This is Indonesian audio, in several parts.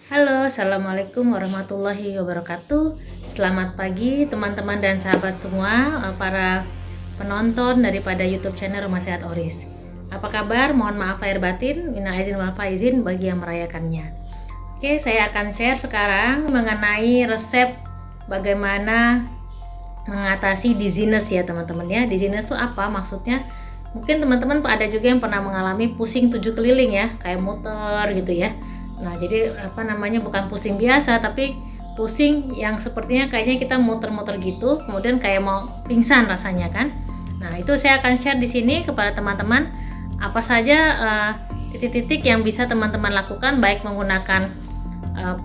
Halo, assalamualaikum warahmatullahi wabarakatuh. Selamat pagi teman-teman dan sahabat semua, para penonton daripada YouTube channel Rumah Sehat Oris. Apa kabar? Mohon maaf lahir batin, minal aidin wal faizin bagi yang merayakannya. Oke, saya akan share sekarang mengenai resep bagaimana mengatasi dizziness ya teman-teman ya. Dizziness itu apa maksudnya? Mungkin teman-teman ada juga yang pernah mengalami pusing 7 keliling ya, kayak muter gitu ya. Nah, jadi bukan pusing biasa, tapi pusing yang sepertinya kayaknya kita muter-muter gitu, kemudian kayak mau pingsan rasanya kan. Nah, itu saya akan share di sini kepada teman-teman apa saja titik-titik yang bisa teman-teman lakukan, baik menggunakan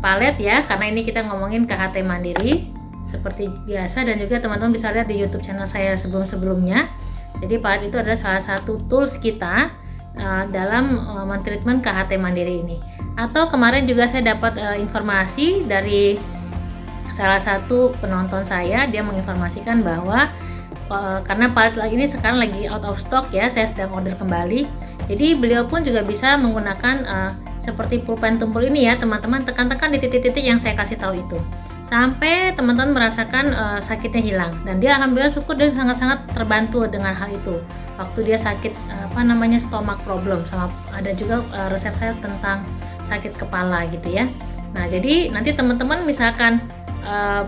palet ya, karena ini kita ngomongin KHT mandiri seperti biasa, dan juga teman-teman bisa lihat di YouTube channel saya sebelum-sebelumnya. Jadi palet itu adalah salah satu tools kita dalam mentreatment KHT mandiri ini. Atau kemarin juga saya dapat informasi dari salah satu penonton saya, dia menginformasikan bahwa karena palet ini sekarang lagi out of stock ya, saya sedang order kembali. Jadi beliau pun juga bisa menggunakan seperti pulpen tumpul ini ya teman-teman, tekan-tekan di titik-titik yang saya kasih tahu itu sampai teman-teman merasakan sakitnya hilang, dan dia alhamdulillah syukur dan sangat-sangat terbantu dengan hal itu waktu dia sakit stomach problem, sama ada juga resep saya tentang sakit kepala gitu ya. Nah, jadi nanti teman-teman misalkan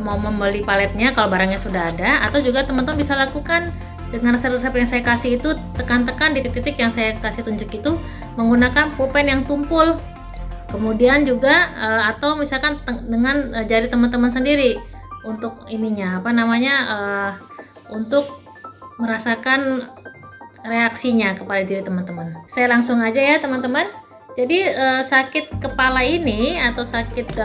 mau membeli paletnya kalau barangnya sudah ada, atau juga teman-teman bisa lakukan dengan resep-resep yang saya kasih itu, tekan-tekan di titik-titik yang saya kasih tunjuk itu menggunakan pulpen yang tumpul. Kemudian juga atau misalkan dengan jari teman-teman sendiri untuk ininya untuk merasakan reaksinya kepada diri teman-teman. Saya langsung aja ya teman-teman. Jadi sakit kepala ini atau sakit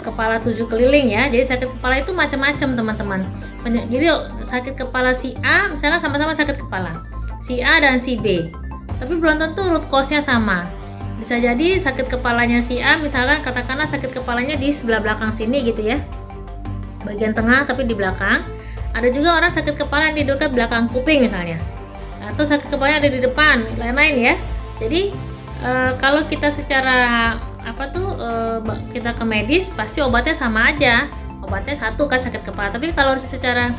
kepala 7 keliling ya. Jadi sakit kepala itu macam-macam teman-teman. Jadi sakit kepala si A misalnya sama-sama sakit kepala, si A dan si B, tapi belum tentu root cause-nya sama. Bisa jadi sakit kepalanya si A misalkan katakanlah sakit kepalanya di sebelah belakang sini gitu ya, bagian tengah tapi di belakang. Ada juga orang sakit kepala yang di dekat belakang kuping misalnya, atau sakit kepalanya ada di depan, lain-lain ya. Jadi kalau kita secara kita ke medis pasti obatnya sama aja, obatnya satu kan sakit kepala. Tapi kalau secara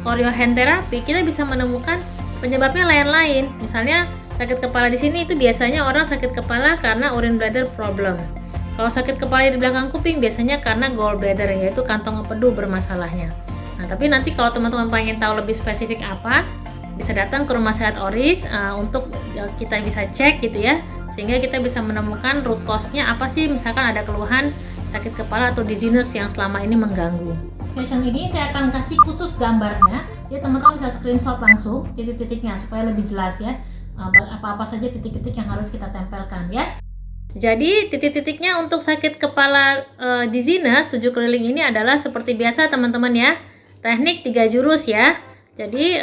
koreo hand therapy kita bisa menemukan penyebabnya lain-lain. Misalnya sakit kepala di sini itu biasanya orang sakit kepala karena urine bladder problem. Kalau sakit kepala di belakang kuping biasanya karena gallbladder, yaitu kantong empedu bermasalahnya. Nah, tapi nanti kalau teman-teman pengen tahu lebih spesifik apa, bisa datang ke Rumah Sehat Oris untuk kita bisa cek gitu ya, sehingga kita bisa menemukan root cause-nya apa sih, misalkan ada keluhan sakit kepala atau dizziness yang selama ini mengganggu. Session ini saya akan kasih khusus gambarnya, ya teman-teman bisa screenshot langsung titik-titiknya supaya lebih jelas ya, apa-apa saja titik-titik yang harus kita tempelkan ya. Jadi titik-titiknya untuk sakit kepala dizziness 7 keliling ini adalah seperti biasa teman-teman ya, teknik 3 jurus ya. Jadi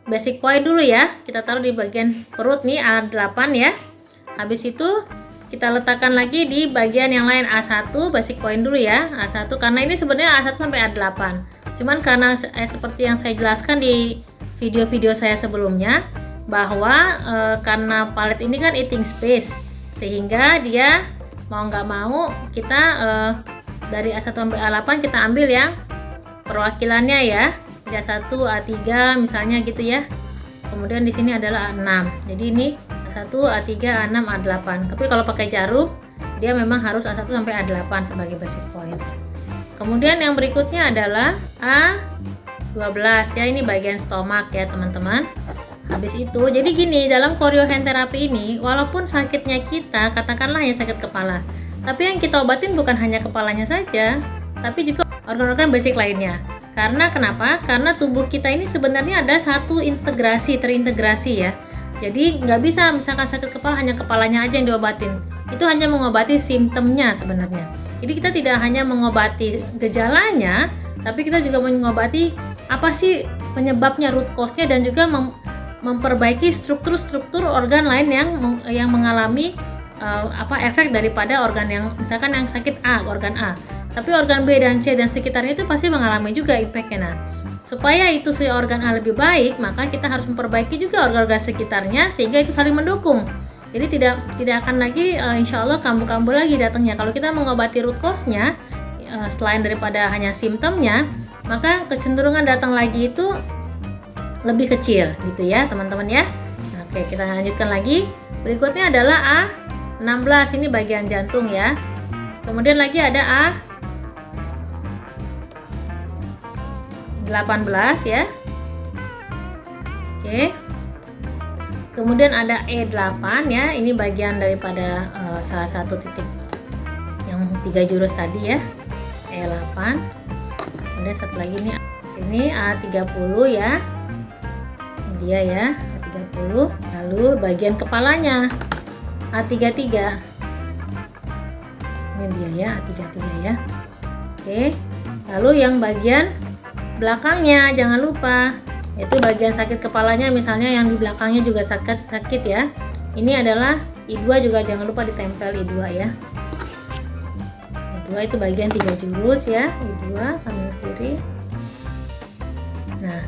basic point dulu ya, kita taruh di bagian perut nih A8 ya. Habis itu kita letakkan lagi di bagian yang lain A1, basic point dulu ya, A1, karena ini sebenarnya A1 sampai A8. Cuman karena seperti yang saya jelaskan di video-video saya sebelumnya, bahwa karena palet ini kan eating space, sehingga dia mau nggak mau kita dari A1 sampai A8 kita ambil yang perwakilannya ya. A1, A3 misalnya gitu ya. Kemudian di sini adalah A6. Jadi ini A1, A3, A6, A8. Tapi kalau pakai jarum, dia memang harus A1 sampai A8 sebagai basic point. Kemudian yang berikutnya adalah A12 ya, ini bagian stomach ya teman-teman. Habis itu, jadi gini, dalam koreo hand therapy ini, walaupun sakitnya kita katakanlah ya sakit kepala, tapi yang kita obatin bukan hanya kepalanya saja, tapi juga organ-organ basic lainnya. Karena kenapa? Karena tubuh kita ini sebenarnya ada satu terintegrasi ya. Jadi nggak bisa misalkan sakit kepala hanya kepalanya aja yang diobatin. Itu hanya mengobati simptomnya sebenarnya. Jadi kita tidak hanya mengobati gejalanya, tapi kita juga mengobati apa sih penyebabnya, root cause-nya, dan juga memperbaiki struktur-struktur organ lain yang mengalami efek daripada organ yang misalkan yang sakit A, organ A. Tapi organ B dan C dan sekitarnya itu pasti mengalami juga impact-nya. Nah, supaya itu si organ A lebih baik, maka kita harus memperbaiki juga organ-organ sekitarnya sehingga itu saling mendukung. Jadi tidak akan lagi insya Allah kambuh-kambuh lagi datangnya. Kalau kita mengobati root cause-nya, selain daripada hanya simptomnya, maka kecenderungan datang lagi itu lebih kecil gitu ya teman-teman ya. Oke, kita lanjutkan lagi. Berikutnya adalah A16, ini bagian jantung ya. Kemudian lagi ada A18 ya. Oke. Kemudian ada E8 ya, ini bagian daripada salah satu titik yang 3 jurus tadi ya, E8. Kemudian satu lagi nih, ini A30 ya, ini dia ya, A30. Lalu bagian kepalanya A33, ini dia ya, A33 ya. Oke, lalu yang bagian belakangnya jangan lupa, itu bagian sakit kepalanya, misalnya yang di belakangnya juga sakit ya. Ini adalah I2, juga jangan lupa ditempel I2 ya. I2 itu bagian 3 jurus ya, I2 kanan kiri. Nah,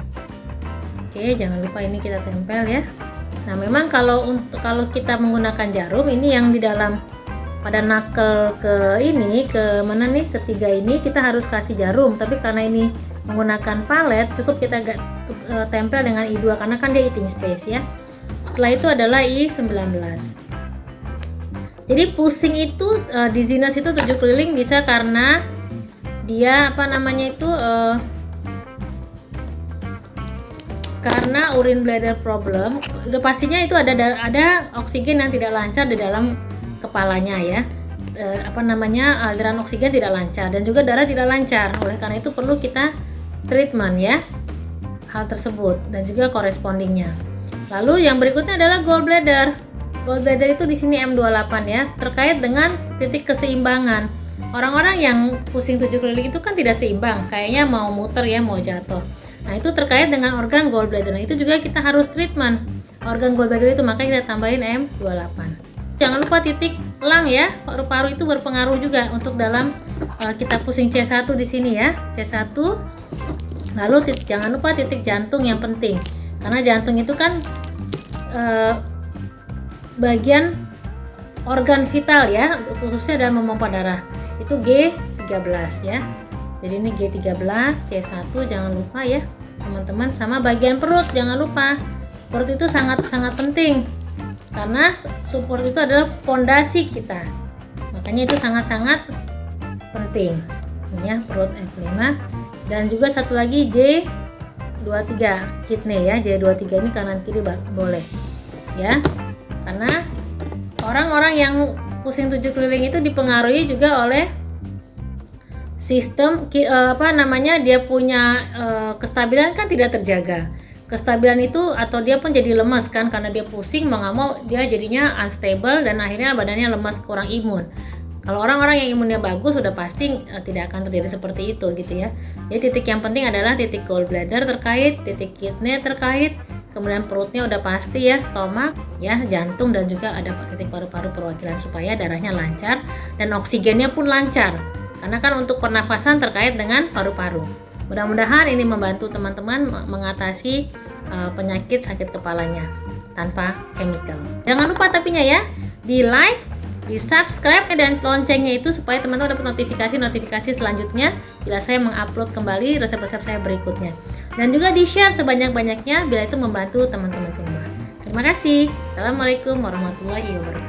oke, jangan lupa ini kita tempel ya. Nah, memang kalau kita menggunakan jarum, ini yang di dalam pada knuckle ke mana nih, ketiga ini kita harus kasih jarum, tapi karena ini menggunakan palet, cukup kita tempel dengan I2 karena kan dia eating space ya. Setelah itu adalah I19. Jadi pusing itu, dizziness itu 7 keliling bisa karena dia karena urine bladder problem. Udah pastinya itu ada oksigen yang tidak lancar di dalam kepalanya ya. Aliran oksigen tidak lancar dan juga darah tidak lancar. Oleh karena itu perlu kita treatment ya hal tersebut dan juga correspondingnya. Lalu yang berikutnya adalah gallbladder. Gallbladder itu di sini M28 ya, terkait dengan titik keseimbangan. Orang-orang yang pusing 7 keliling itu kan tidak seimbang, kayaknya mau muter ya, mau jatuh. Nah, itu terkait dengan organ gallbladder. Nah, itu juga kita harus treatment organ gallbladder itu, maka kita tambahin M28. Jangan lupa titik lung ya, paru-paru itu berpengaruh juga untuk dalam kita pusing C1 di sini ya, C1. Lalu jangan lupa titik jantung yang penting, karena jantung itu kan bagian organ vital ya, khususnya dalam memompa darah. Itu G13 ya. Jadi ini G13, C1 jangan lupa ya teman-teman. Sama bagian perut jangan lupa. Perut itu sangat penting karena support itu adalah pondasi kita, makanya itu sangat penting ini ya, perut F5. Dan juga satu lagi J23 kidney ya, J23 ini kanan kiri boleh ya, karena orang-orang yang pusing 7 keliling itu dipengaruhi juga oleh sistem dia punya kestabilan kan tidak terjaga. Kestabilan itu atau dia pun jadi lemas kan, karena dia pusing, mau nggak mau dia jadinya unstable dan akhirnya badannya lemas, kurang imun. Kalau orang-orang yang imunnya bagus sudah pasti tidak akan terjadi seperti itu gitu ya. Jadi titik yang penting adalah titik gallbladder terkait, titik kidney terkait, kemudian perutnya udah pasti ya, stomach ya, jantung, dan juga ada titik paru-paru perwakilan supaya darahnya lancar dan oksigennya pun lancar. Karena kan untuk pernafasan terkait dengan paru-paru. Mudah-mudahan ini membantu teman-teman mengatasi penyakit sakit kepalanya tanpa chemical. Jangan lupa tapinya ya, di like, di subscribe dan loncengnya itu supaya teman-teman dapat notifikasi selanjutnya bila saya mengupload kembali resep-resep saya berikutnya. Dan juga di share sebanyak-banyaknya bila itu membantu teman-teman semua. Terima kasih. Assalamualaikum warahmatullahi wabarakatuh.